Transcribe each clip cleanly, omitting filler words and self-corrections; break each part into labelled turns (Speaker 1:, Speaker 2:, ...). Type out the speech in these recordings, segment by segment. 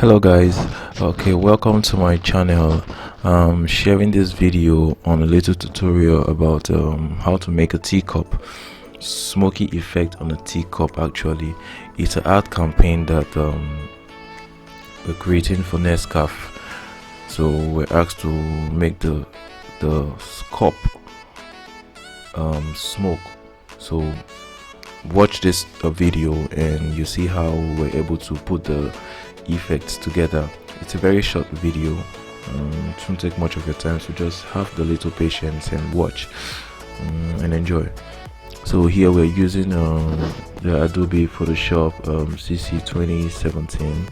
Speaker 1: Hello guys, okay, welcome to my channel. Sharing this video on a little tutorial about how to make a teacup. Smoky effect on a teacup. Actually, it's an ad campaign that we're creating for Nescafe. So we're asked to make the cup smoke. So watch this video and you see how we're able to put the effects together. It's a very short video, it won't take much of your time, so just have the little patience and watch and enjoy. So here we're using the Adobe Photoshop CC 2017,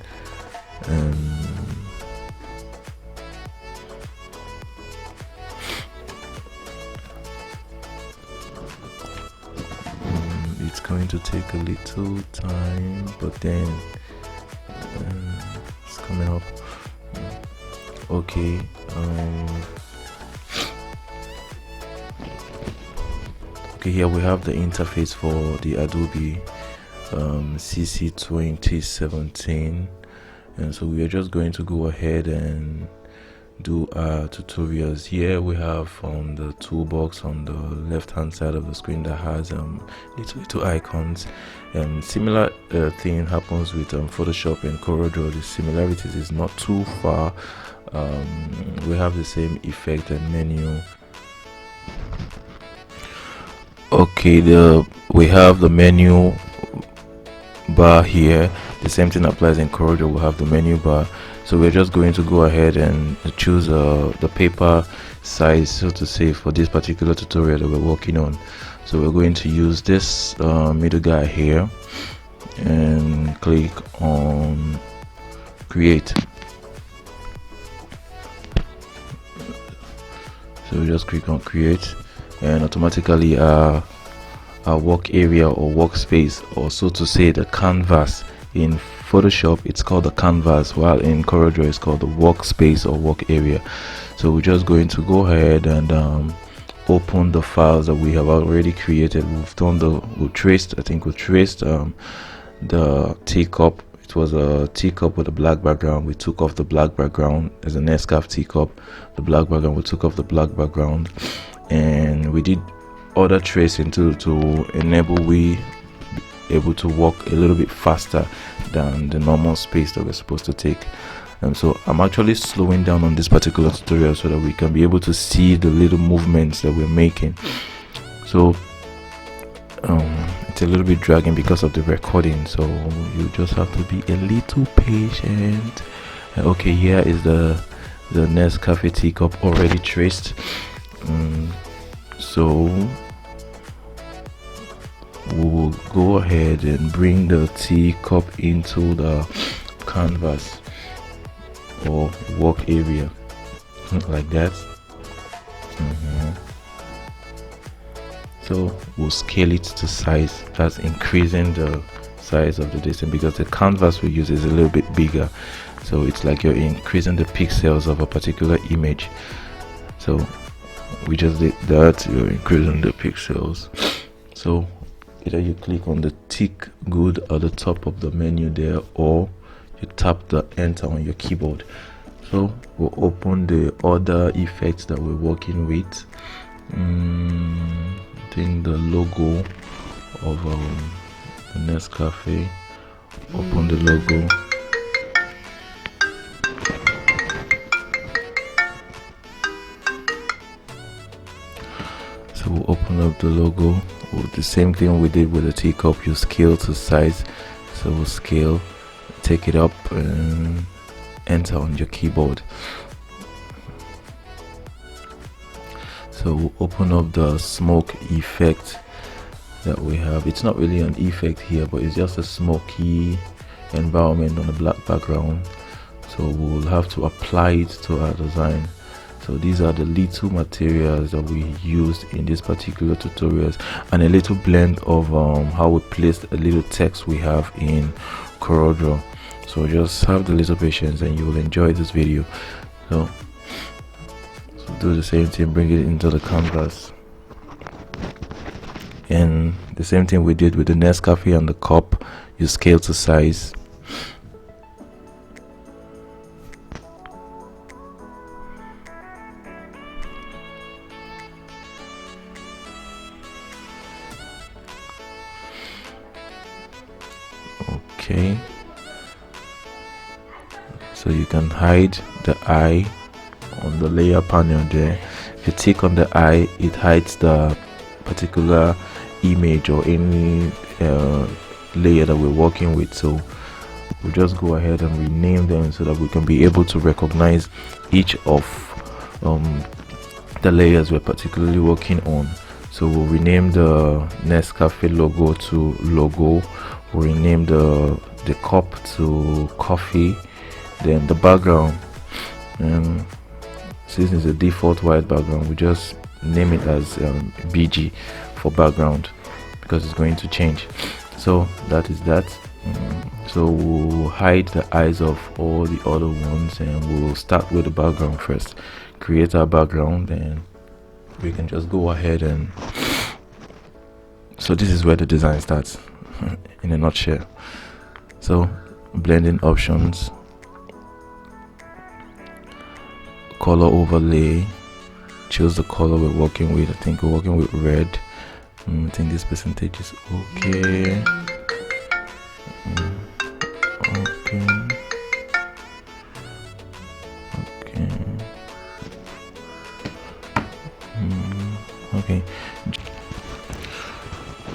Speaker 1: it's going to take a little time, but then it's coming up. Okay, okay, here we have the interface for the Adobe CC 2017, and so we are just going to go ahead and do our tutorials. Here we have the toolbox on the left hand side of the screen that has little icons, and similar thing happens with Photoshop and CorelDraw. The similarities is not too far. We have the same effect and menu. Okay, we have the menu bar here. The same thing applies in CorelDraw. We have the menu bar. So we're just going to go ahead and choose the paper size, so to say, for this particular tutorial that we're working on. So we're going to use this middle guy here and click on create. So we just click on create, and automatically our work area or workspace, or so to say the canvas, in Photoshop it's called the canvas, while in CorelDraw it's called the workspace or work area. So we're just going to go ahead and open the files that we have already created. We've traced the teacup. It was a teacup with a black background. We took off the black background as a Nescafe teacup. The black background, we took off the black background, and we did other tracing to enable we able to work a little bit faster than the normal space that we're supposed to take. And so I'm actually slowing down on this particular tutorial so that we can be able to see the little movements that we're making. So it's a little bit dragging because of the recording, so you just have to be a little patient. Okay, here is the Nescafe teacup already traced. So we will go ahead and bring the teacup into the canvas or work area like that. So we'll scale it to size. That's increasing the size of the distance, because the canvas we use is a little bit bigger, so it's like you're increasing the pixels of a particular image. So we just did that, you're increasing the pixels. So either you click on the tick good at the top of the menu there, or you tap the enter on your keyboard. So we'll open the other effects that we're working with. I think the logo of the Nescafe. Open the logo. So we'll open up the logo. The same thing we did with the teacup, you scale to size. So we'll scale, take it up and enter on your keyboard. So we'll open up the smoke effect that we have. It's not really an effect here, but it's just a smoky environment on a black background. So we'll have to apply it to our design. So these are the little materials that we used in this particular tutorials, and a little blend of how we placed a little text we have in CorelDraw. So just have the little patience and you will enjoy this video. So do the same thing, bring it into the canvas, and the same thing we did with the Nescafe and the cup, you scale to size. Okay, so you can hide the eye on the layer panel there. If you tick on the eye, it hides the particular image or any layer that we're working with. So we'll just go ahead and rename them so that we can be able to recognize each of the layers we're particularly working on. So we'll rename the Nescafe logo to logo. We'll rename the cup to coffee. Then the background, since it's a default white background, we just name it as BG for background because it's going to change. So that is that. So we'll hide the eyes of all the other ones, and we'll start with the background first. Create our background, and we can just go ahead and so this is where the design starts in a nutshell. So blending options, color overlay, choose the color we're working with. I think we're working with red. I think this percentage is okay.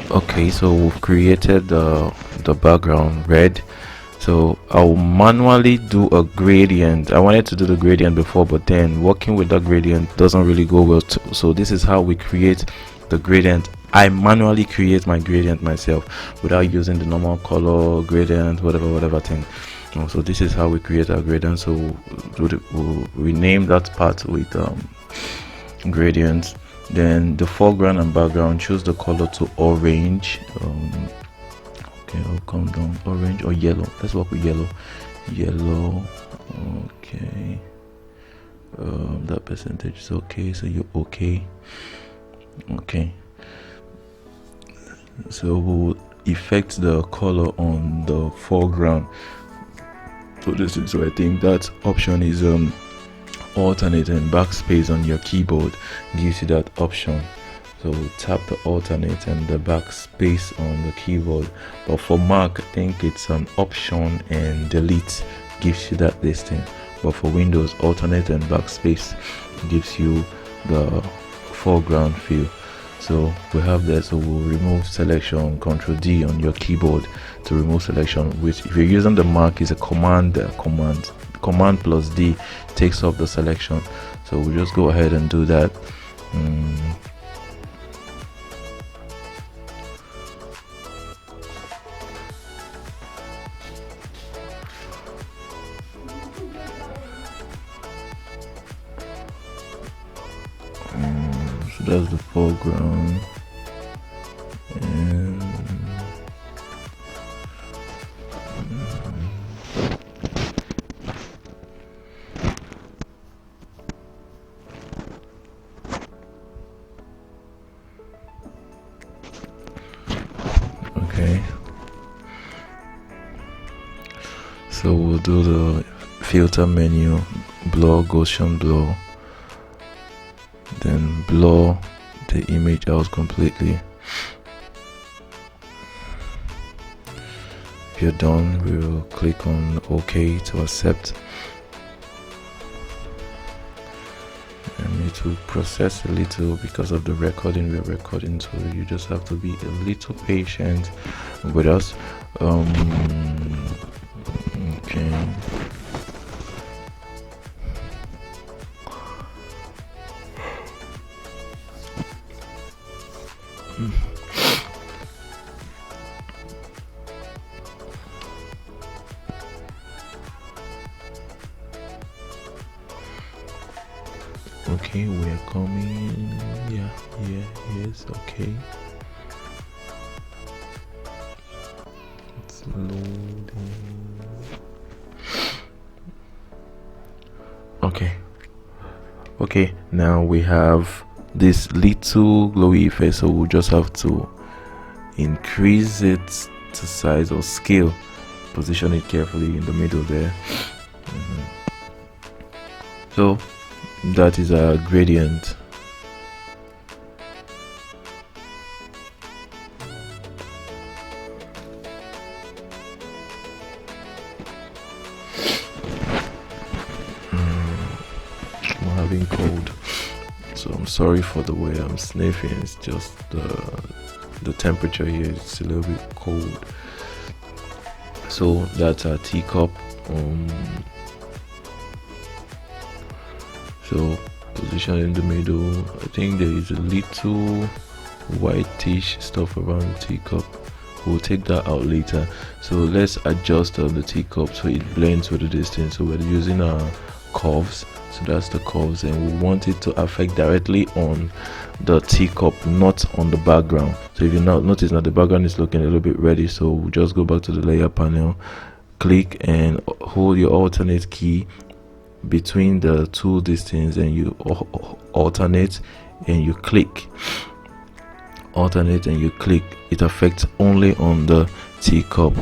Speaker 1: Okay, so we've created the background red. So I'll manually do a gradient. I wanted to do the gradient before, but then working with that gradient doesn't really go well. So this is how we create the gradient. I manually create my gradient myself without using the normal color gradient, whatever thing. So this is how we create our gradient. So we'll rename that part with gradients. Then the foreground and background, choose the color to orange. Okay, I'll come down. Orange or yellow. Let's work with yellow. Okay. That percentage is okay, so you're okay. So we'll effect the color on the foreground. So this is, so I think that option is alternate, and backspace on your keyboard gives you that option. So tap the alternate and the backspace on the keyboard, but for Mac I think it's an option and delete gives you that listing, but for Windows alternate and backspace gives you the foreground feel. So we have that. So we'll remove selection, Ctrl D on your keyboard to remove selection, which if you're using the Mac is a command plus D takes off the selection. So we'll just go ahead and do that. So that's the foreground, and okay, so we'll do the filter menu, blur, Gaussian blur, then blur the image out completely. If you're done, we'll click on OK to accept, and it will process a little because of the recording we're recording, so you just have to be a little patient with us. Okay. Okay, we're coming. Yes, okay. It's loading. Okay, now we have this little glowy effect, so we'll just have to increase it to size or scale, position it carefully in the middle there. So that is our gradient. I'm having cold, so I'm sorry for the way I'm sniffing. It's just the temperature here is a little bit cold. So that's our teacup. So position in the middle. I think there is a little whitish stuff around the teacup. We'll take that out later. So let's adjust on the teacup so it blends with the distance. So we're using our curves. So that's the curves, and we want it to affect directly on the teacup, not on the background. So if you now notice that the background is looking a little bit ready, so we'll just go back to the layer panel, click and hold your alternate key between the two distance, and you alternate and you click. Alternate and you click. It affects only on the teacup.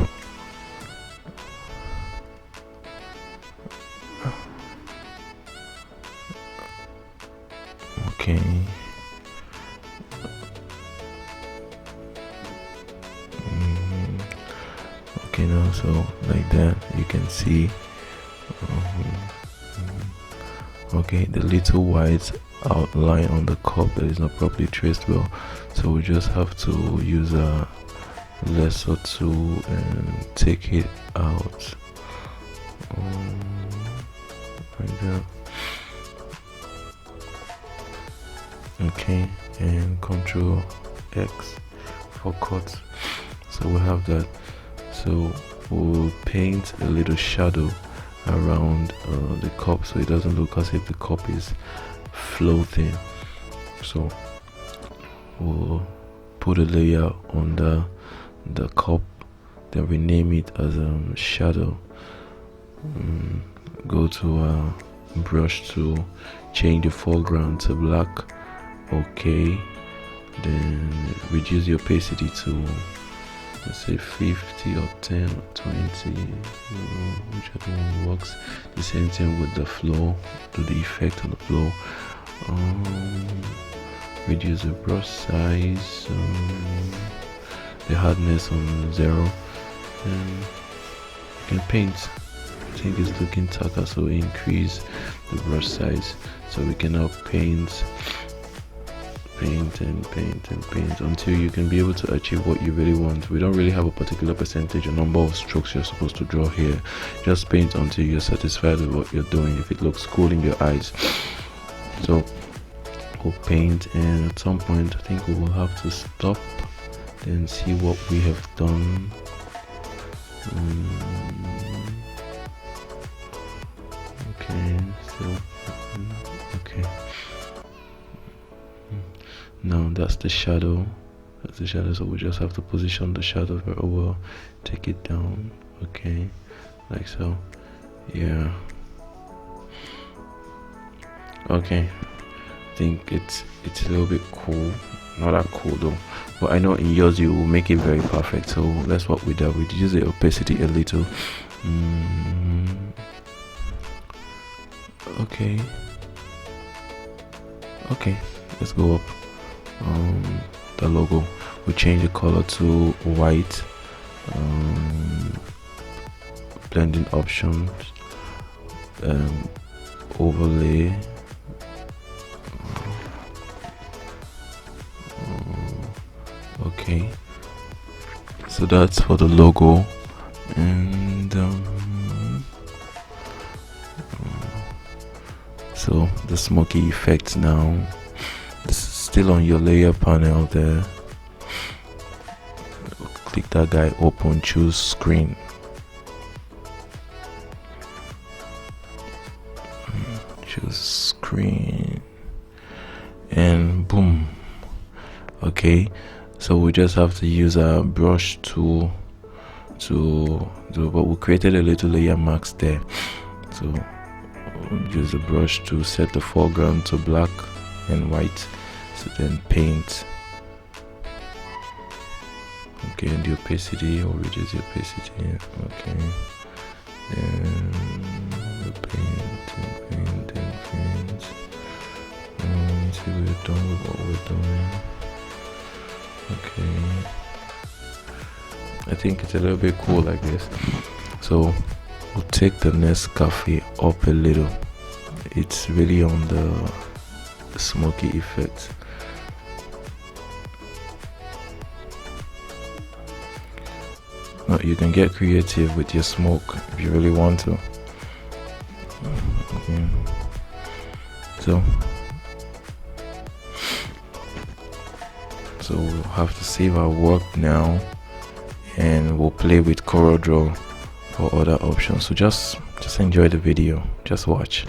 Speaker 1: Okay. Okay, now so like that you can see. Okay, the little white outline on the cup that is not properly traced well, so we just have to use a lesser tool and take it out like that. Okay, and Control X for cut. So we have that. So we'll paint a little shadow around the cup so it doesn't look as if the cup is floating. So we'll put a layer on the cup, then rename it as shadow. Go to brush tool, change the foreground to black. Okay, then reduce the opacity to, let's say 50 or 10 or 20, whichever one works. The same thing with the flow, do the effect on the flow. Reduce the brush size, the hardness on 0, and you can paint. I think it's looking tacker, so increase the brush size so we can now paint and paint until you can be able to achieve what you really want. We don't really have a particular percentage or number of strokes you're supposed to draw here. Just paint until you're satisfied with what you're doing, if it looks cool in your eyes. So we'll paint, and at some point I think we will have to stop and see what we have done. Okay, so okay, now that's the shadow. So we just have to position the shadow very well, take it down, okay, like so. Yeah, okay, I think it's a little bit cool, not that cool though, but I know in yours you will make it very perfect. So that's what we do. We reduce the opacity a little. Okay, let's go up. The logo, we change the color to white. Blending options, overlay, okay, so that's for the logo. And so the smoky effect now, this is still on your layer panel there. Click that guy, open, choose screen, choose screen, and boom. Okay, so we just have to use our brush tool to do, but we created a little layer mask there. So we'll use the brush to set the foreground to black and white, so then paint. Okay, and the opacity, or reduce the opacity. Okay, and paint. See, we're done with what we're doing. Okay, I think it's a little bit cool like this. So we'll take the Nescafe up a little. It's really on the smoky effect. Now you can get creative with your smoke if you really want to. Okay. So we'll have to save our work now, and we'll play with CorelDRAW for other options. So just enjoy the video, just watch.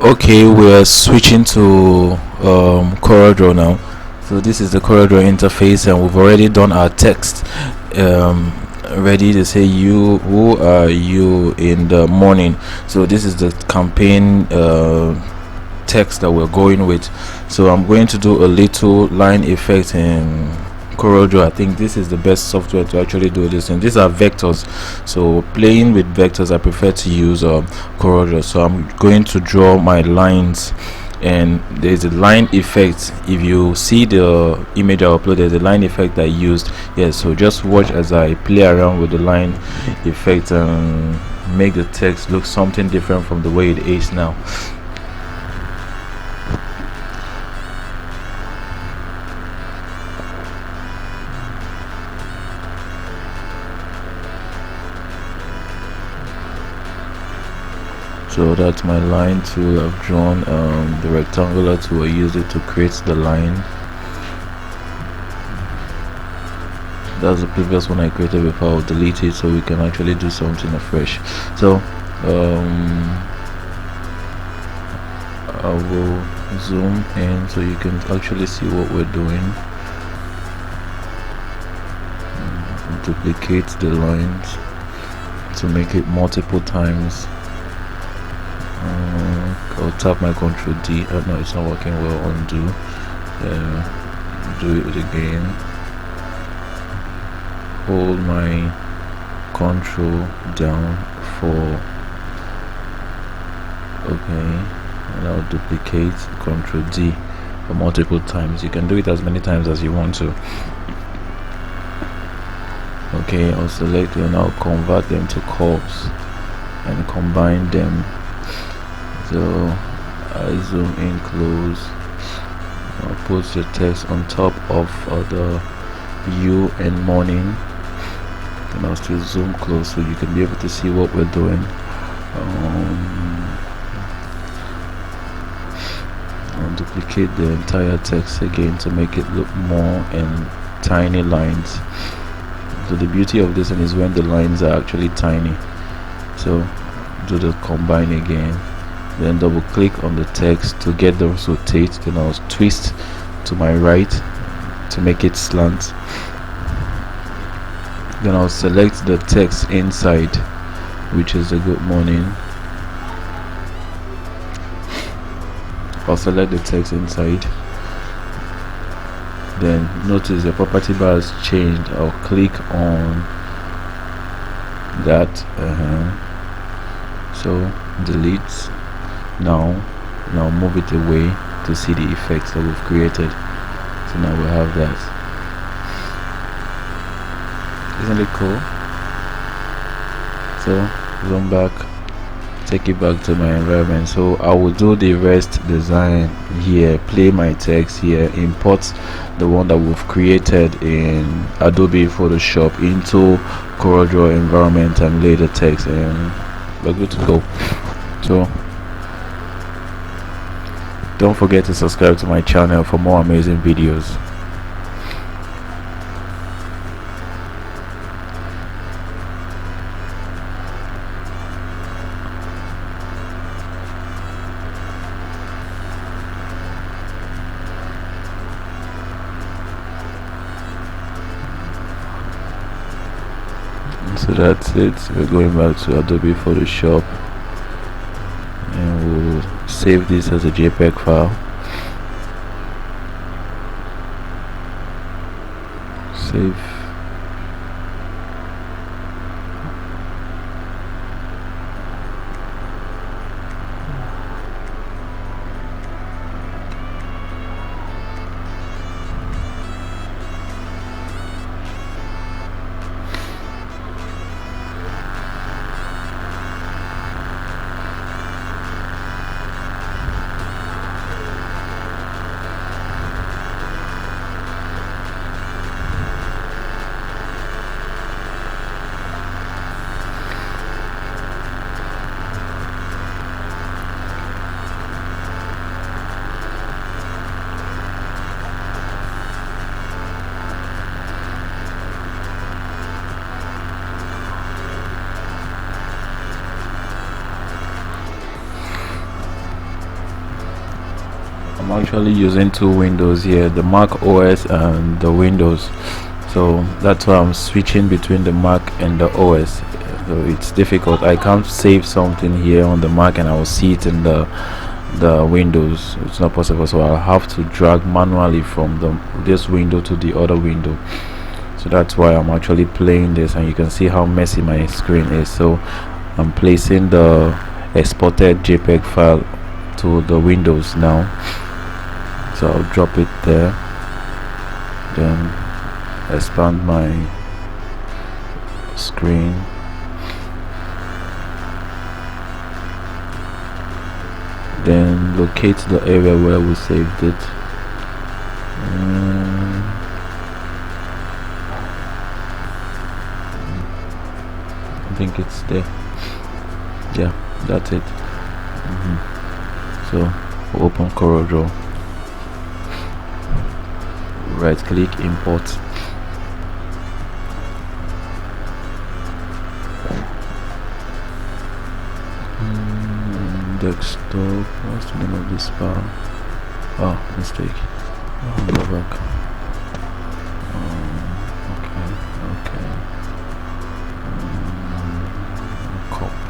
Speaker 1: Okay, we're switching to CorelDRAW now. So this is the CorelDRAW interface, and we've already done our text ready to say who are you in the morning. So this is the campaign text that we're going with. So I'm going to do a little line effect in CorelDRAW. I think this is the best software to actually do this, and these are vectors. So playing with vectors, I prefer to use CorelDRAW. So I'm going to draw my lines, and there's a line effect. If you see the image I uploaded, there's a line effect I used. Yes, so just watch as I play around with the line effect and make the text look something different from the way it is now. So that's my line tool. I've drawn the rectangular tool. I use it to create the line. That's the previous one I created before. I'll delete it so we can actually do something afresh. So I will zoom in so you can actually see what we're doing. Duplicate the lines to make it multiple times. I'll tap my Ctrl D. No, it's not working well. Undo. Do it again. Hold my Ctrl down for. Okay, and I'll duplicate Ctrl D for multiple times. You can do it as many times as you want to. Okay, I'll select them. I'll convert them to curves and combine them. So I zoom in close. I'll put the text on top of the you and morning, and I'll still zoom close so you can be able to see what we're doing. I'll duplicate the entire text again to make it look more in tiny lines. So the beauty of this one is when the lines are actually tiny. So do the combine again, then double click on the text to get the rotate, then I'll twist to my right to make it slant. Then I'll select the text inside, which is a good morning. I'll select the text inside, then notice the property bar has changed. I'll click on that, so delete. Now move it away to see the effects that we've created. So now we have that. Isn't it cool? So zoom back, take it back to my environment. So I will do the rest design here, play my text here, import the one that we've created in Adobe Photoshop into CorelDRAW environment and lay the text, and we're good to go. So don't forget to subscribe to my channel for more amazing videos. So that's it. We're going back to Adobe Photoshop and we'll save this as a JPEG file. Save. I'm actually using two windows here, the Mac OS and the Windows, so that's why I'm switching between the Mac and the OS. So it's difficult. I can't save something here on the Mac and I will see it in the Windows. It's not possible, so I'll have to drag manually from this window to the other window. So that's why I'm actually playing this, and you can see how messy my screen is. So I'm placing the exported JPEG file to the Windows now, so I'll drop it there, then expand my screen, then locate the area where we saved it, I think it's there. Yeah, that's it. So we'll open CorelDRAW, right click, import. Desktop, what's the name of this file? Oh, mistake. Go back. Okay. Copy.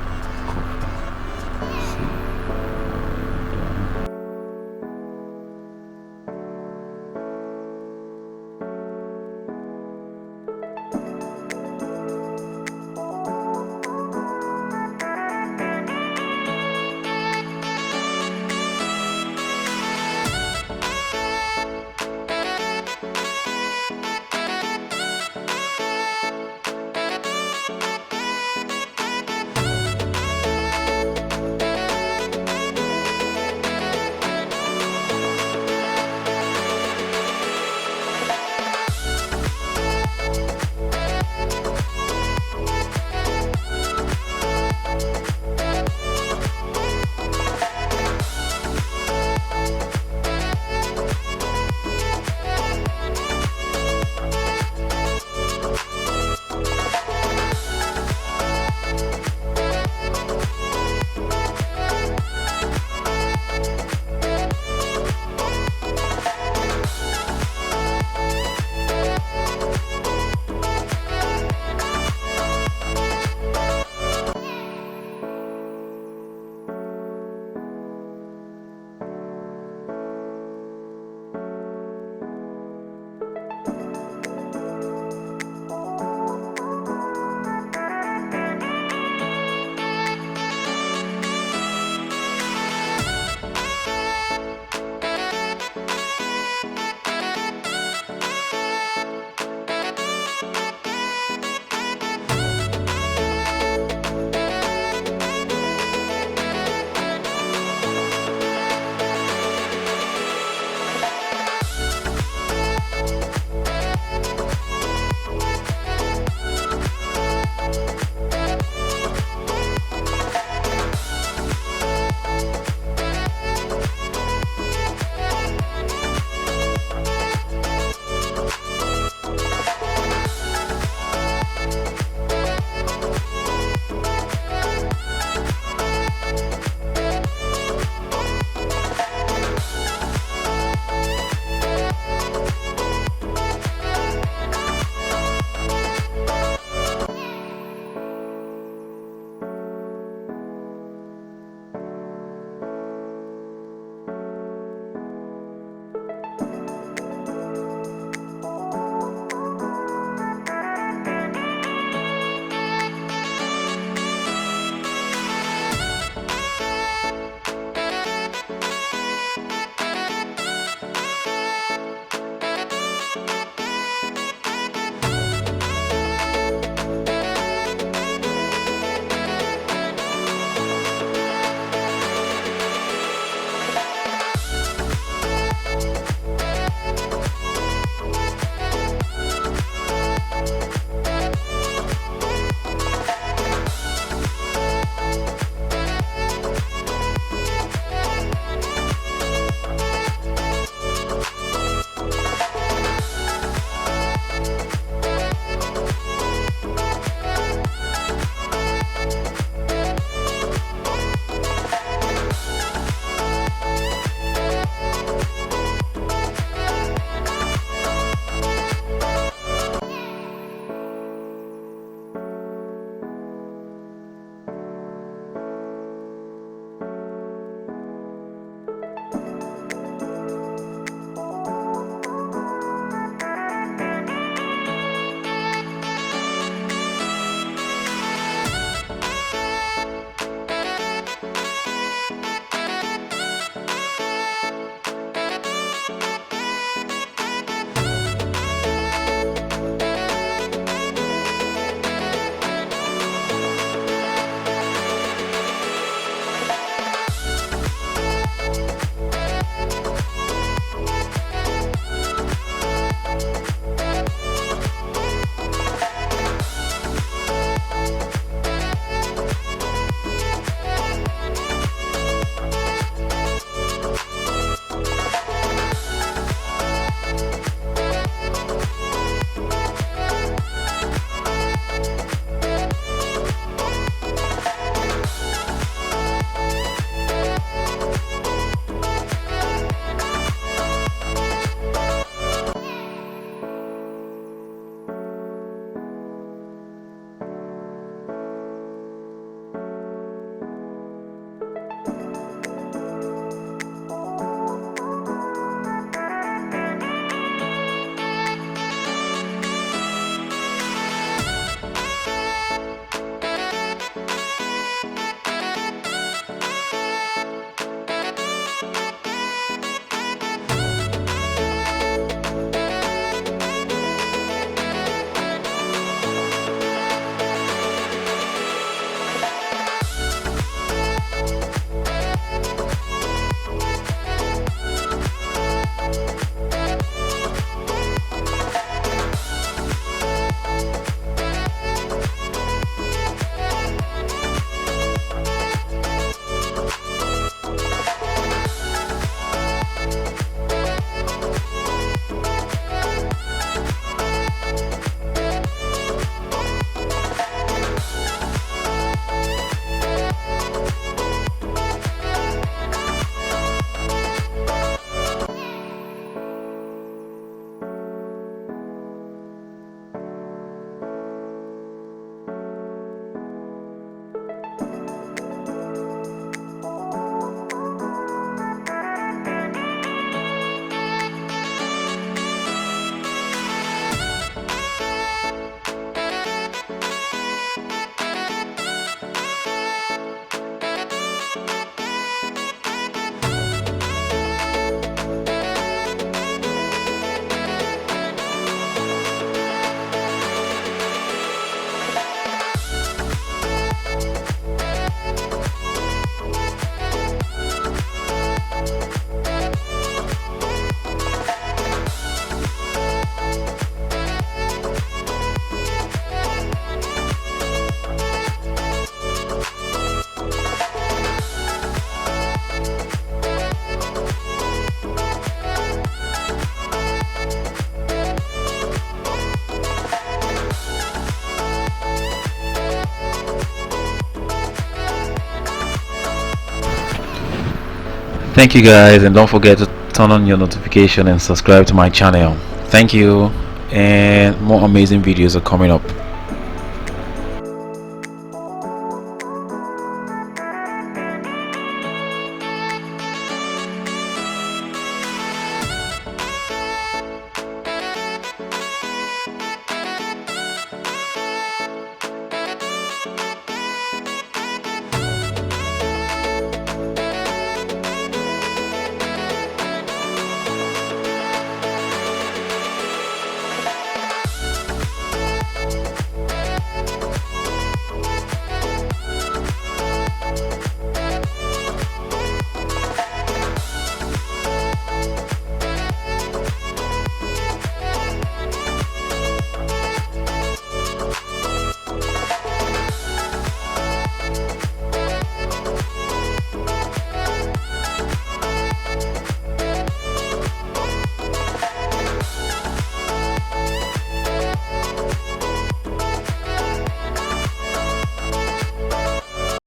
Speaker 1: Thank you guys, and don't forget to turn on your notification and subscribe to my channel. Thank you, and more amazing videos are coming up.